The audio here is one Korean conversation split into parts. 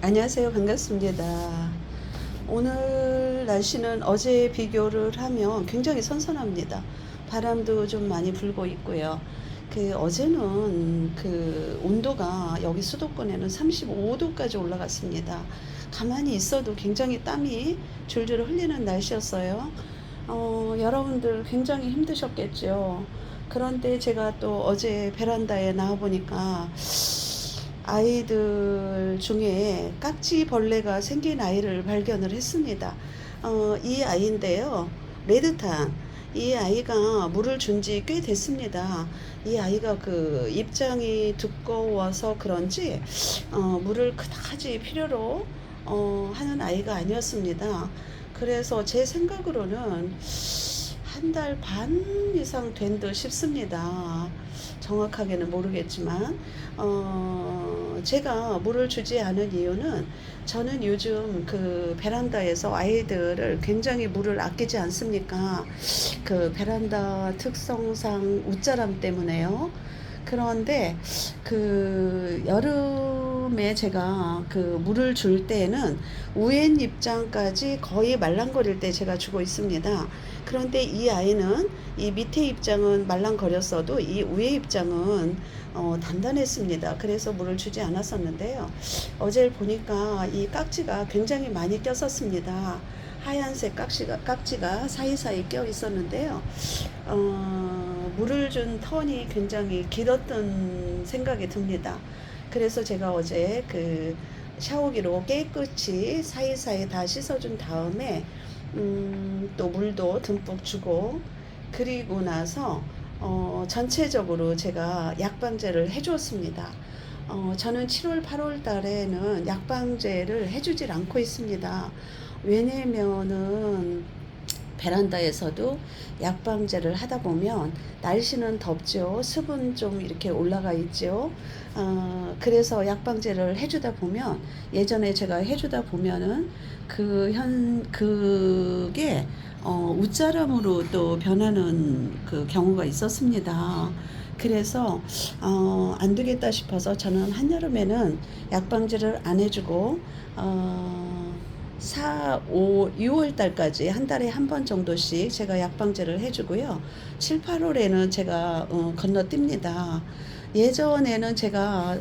안녕하세요. 반갑습니다. 오늘 날씨는 어제 비교를 하면 굉장히 선선합니다. 바람도 좀 많이 불고 있고요. 어제는 온도가 여기 수도권에는 35도까지 올라갔습니다. 가만히 있어도 굉장히 땀이 줄줄 흘리는 날씨였어요. 여러분들 굉장히 힘드셨겠죠. 그런데 제가 또 어제 베란다에 나와 보니까 아이들 중에 깍지벌레가 생긴 아이를 발견을 했습니다. 이 아이인데요. 레드탄. 이 아이가 물을 준 지 꽤 됐습니다. 이 아이가 그 입장이 두꺼워서 그런지 물을 그다지 필요로 하는 아이가 아니었습니다. 그래서 제 생각으로는 한 달 반 이상 된 듯 싶습니다. 정확하게는 모르겠지만 제가 물을 주지 않은 이유는 저는 요즘 그 베란다에서 아이들을 굉장히 물을 아끼지 않습니까? 그 베란다 특성상 웃자람 때문에요. 그런데 그 여름에 제가 그 물을 줄 때에는 우엔 입장까지 거의 말랑거릴 때 제가 주고 있습니다. 그런데 이 아이는 이 밑에 입장은 말랑거렸어도 이 위에 입장은 단단했습니다. 그래서 물을 주지 않았었는데요. 어제 보니까 이 깍지가 굉장히 많이 꼈었습니다. 하얀색 깍지가 사이사이 껴 있었는데요. 물을 준 턴이 굉장히 길었던 생각이 듭니다. 그래서 제가 어제 그 샤워기로 깨끗이 사이사이 다 씻어준 다음에 또 물도 듬뿍 주고 그리고 나서 전체적으로 제가 약방제를 해주었습니다. 저는 7월, 8월 달에는 약방제를 해주질 않고 있습니다. 왜냐면은 베란다에서도 약방제를 하다 보면 날씨는 덥죠. 습은 좀 이렇게 올라가 있죠. 그래서 약방제를 해주다 보면 예전에 제가 해주다 보면은 그게 웃자람으로 또 변하는 그 경우가 있었습니다. 그래서 안 되겠다 싶어서 저는 한여름에는 약방제를 안 해주고 4, 5, 6월 달까지 한 달에 한 번 정도씩 제가 약방제를 해주고요. 7, 8월에는 제가 건너뜁니다. 예전에는 제가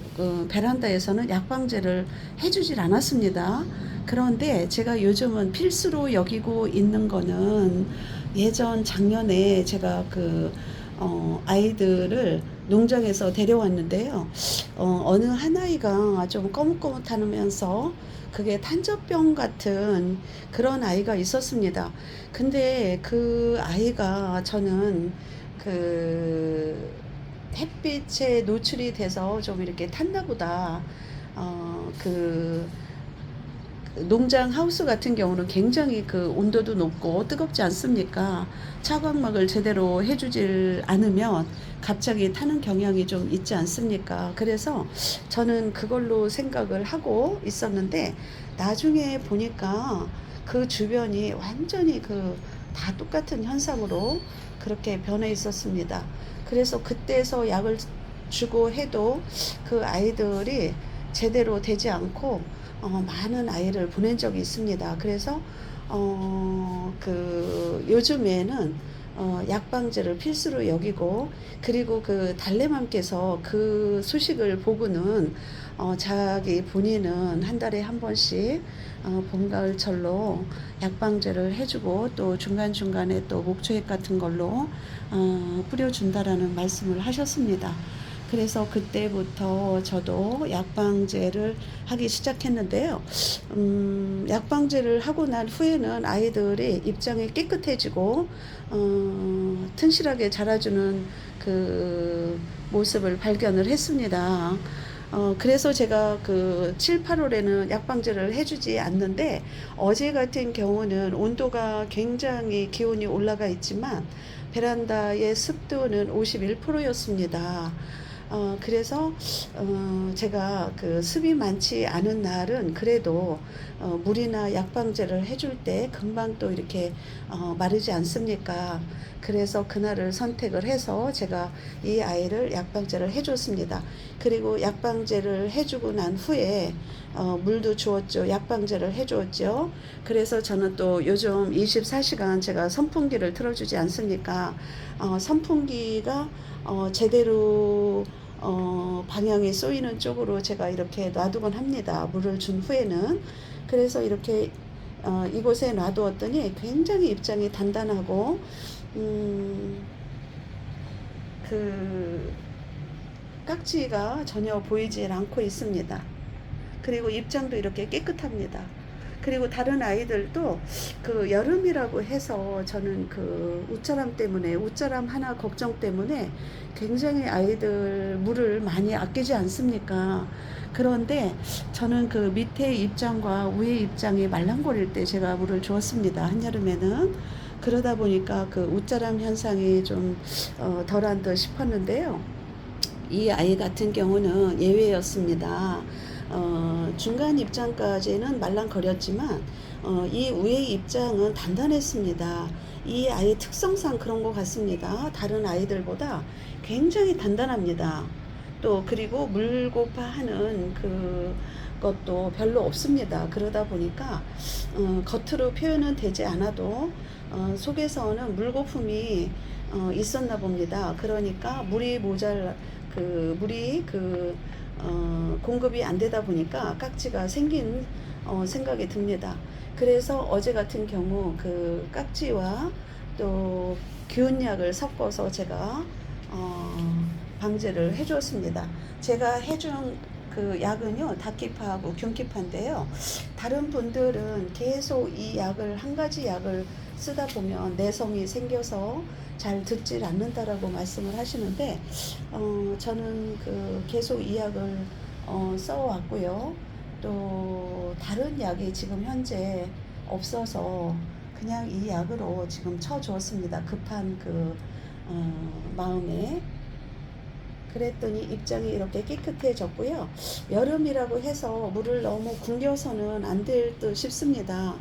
베란다에서는 약방제를 해주질 않았습니다. 그런데 제가 요즘은 필수로 여기고 있는 거는 예전 작년에 제가 아이들을 농장에서 데려왔는데요. 어느 한 아이가 좀 거뭇거뭇하면서 그게 탄저병 같은 그런 아이가 있었습니다. 근데 그 아이가 저는 그 햇빛에 노출이 돼서 좀 이렇게 탔나 보다. 그 농장 하우스 같은 경우는 굉장히 그 온도도 높고 뜨겁지 않습니까? 차광막을 제대로 해주질 않으면 갑자기 타는 경향이 좀 있지 않습니까? 그래서 저는 그걸로 생각을 하고 있었는데 나중에 보니까 그 주변이 완전히 다 똑같은 현상으로 그렇게 변해 있었습니다. 그래서 그때서 약을 주고 해도 그 아이들이 제대로 되지 않고 많은 아이를 보낸 적이 있습니다. 그래서 요즘에는 약방제를 필수로 여기고 그리고 그 달래맘께서 그 소식을 보고는 자기 본인은 한 달에 한 번씩 봄, 가을, 철로 약방제를 해주고 또 중간중간에 또 목초액 같은 걸로 뿌려준다라는 말씀을 하셨습니다. 그래서 그때부터 저도 약방제를 하기 시작했는데요. 약방제를 하고 난 후에는 아이들이 입장이 깨끗해지고 튼실하게 자라주는 그 모습을 발견을 했습니다. 그래서 제가 7, 8월에는 약방제를 해주지 않는데 어제 같은 경우는 온도가 굉장히 기온이 올라가 있지만 베란다의 습도는 51%였습니다. 그래서 제가 그 습이 많지 않은 날은 그래도 물이나 약방제를 해줄 때 금방 또 이렇게 마르지 않습니까? 그래서 그날을 선택을 해서 제가 이 아이를 약방제를 해줬습니다. 그리고 약방제를 해주고 난 후에 물도 주었죠. 약방제를 해 주었죠. 그래서 저는 또 요즘 24시간 제가 선풍기를 틀어주지 않습니까? 선풍기가 제대로 방향이 쏘이는 쪽으로 제가 이렇게 놔두곤 합니다. 물을 준 후에는. 그래서 이렇게 이곳에 놔두었더니 굉장히 입장이 단단하고 그 깍지가 전혀 보이질 않고 있습니다. 그리고 입장도 이렇게 깨끗합니다. 그리고 다른 아이들도 그 여름이라고 해서 저는 그 옷자람 때문에, 옷자람 하나 걱정 때문에 굉장히 아이들 물을 많이 아끼지 않습니까? 그런데 저는 그 밑에 입장과 위에 입장이 말랑거릴 때 제가 물을 주었습니다. 한여름에는. 그러다 보니까 그 옷자람 현상이 좀 덜한 듯 싶었는데요. 이 아이 같은 경우는 예외였습니다. 중간 입장까지는 말랑거렸지만 이 위에 입장은 단단했습니다. 이 아이의 특성상 그런 것 같습니다. 다른 아이들보다 굉장히 단단합니다. 또 그리고 물고파 하는 것도 별로 없습니다. 그러다 보니까 겉으로 표현은 되지 않아도 속에서는 물거품이 있었나 봅니다. 그러니까 물이 공급이 안 되다 보니까 깍지가 생긴 생각이 듭니다. 그래서 어제 같은 경우 그 깍지와 또 기운약을 섞어서 제가 방제를 해주었습니다. 제가 해준 그 약은요, 다키파하고 균키파인데요. 다른 분들은 계속 이 약을, 한 가지 약을 쓰다 보면 내성이 생겨서 잘 듣질 않는다라고 말씀을 하시는데, 저는 계속 이 약을 써왔고요. 또 다른 약이 지금 현재 없어서 그냥 이 약으로 지금 쳐주었습니다. 급한 마음에. 그랬더니 입장이 이렇게 깨끗해졌고요. 여름이라고 해서 물을 너무 굶겨서는 안 될 듯 싶습니다.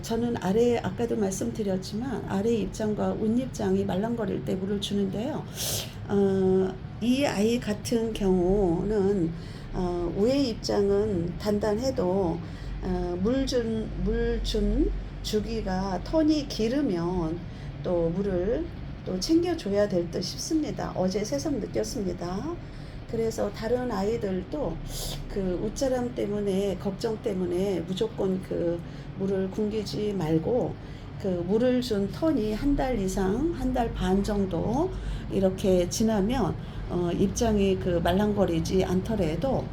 저는 아까도 말씀드렸지만 아래 입장과 윗 입장이 말랑거릴 때 물을 주는데요. 이 아이 같은 경우는 위에 입장은 단단해도 물 준 주기가 턴이 길으면 또 물을 또 챙겨줘야 될 듯 싶습니다. 어제 새삼 느꼈습니다. 그래서 다른 아이들도 그 옷자람 때문에, 걱정 때문에 무조건 물을 굶기지 말고 물을 준 턴이 한 달 이상, 한 달 반 정도 이렇게 지나면 입장이 말랑거리지 않더라도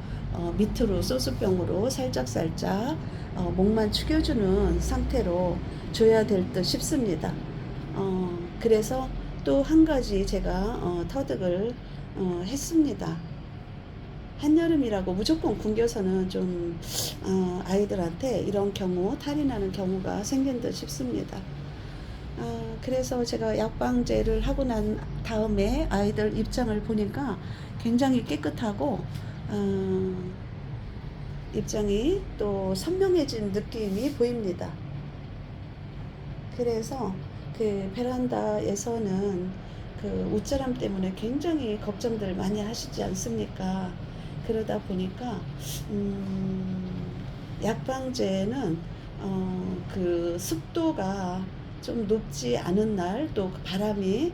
밑으로 소스병으로 살짝살짝 목만 축여주는 상태로 줘야 될 듯 싶습니다. 그래서 또 한 가지 제가 터득을 했습니다. 한여름이라고 무조건 굶겨서는 좀 아이들한테 이런 경우, 탈이 나는 경우가 생긴 듯 싶습니다. 그래서 제가 약방제를 하고 난 다음에 아이들 입장을 보니까 굉장히 깨끗하고 입장이 또 선명해진 느낌이 보입니다. 그래서 베란다에서는 옷자람 때문에 굉장히 걱정들 많이 하시지 않습니까? 그러다 보니까 약방제는 습도가 좀 높지 않은 날, 또 바람이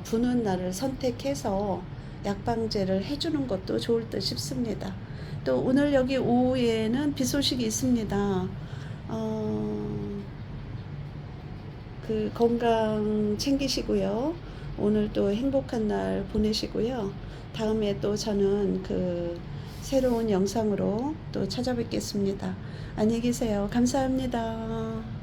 부는 날을 선택해서 약방제를 해주는 것도 좋을 듯 싶습니다. 또 오늘 여기 오후에는 비 소식이 있습니다. 건강 챙기시고요. 오늘 또 행복한 날 보내시고요. 다음에 또 저는 새로운 영상으로 또 찾아뵙겠습니다. 안녕히 계세요. 감사합니다.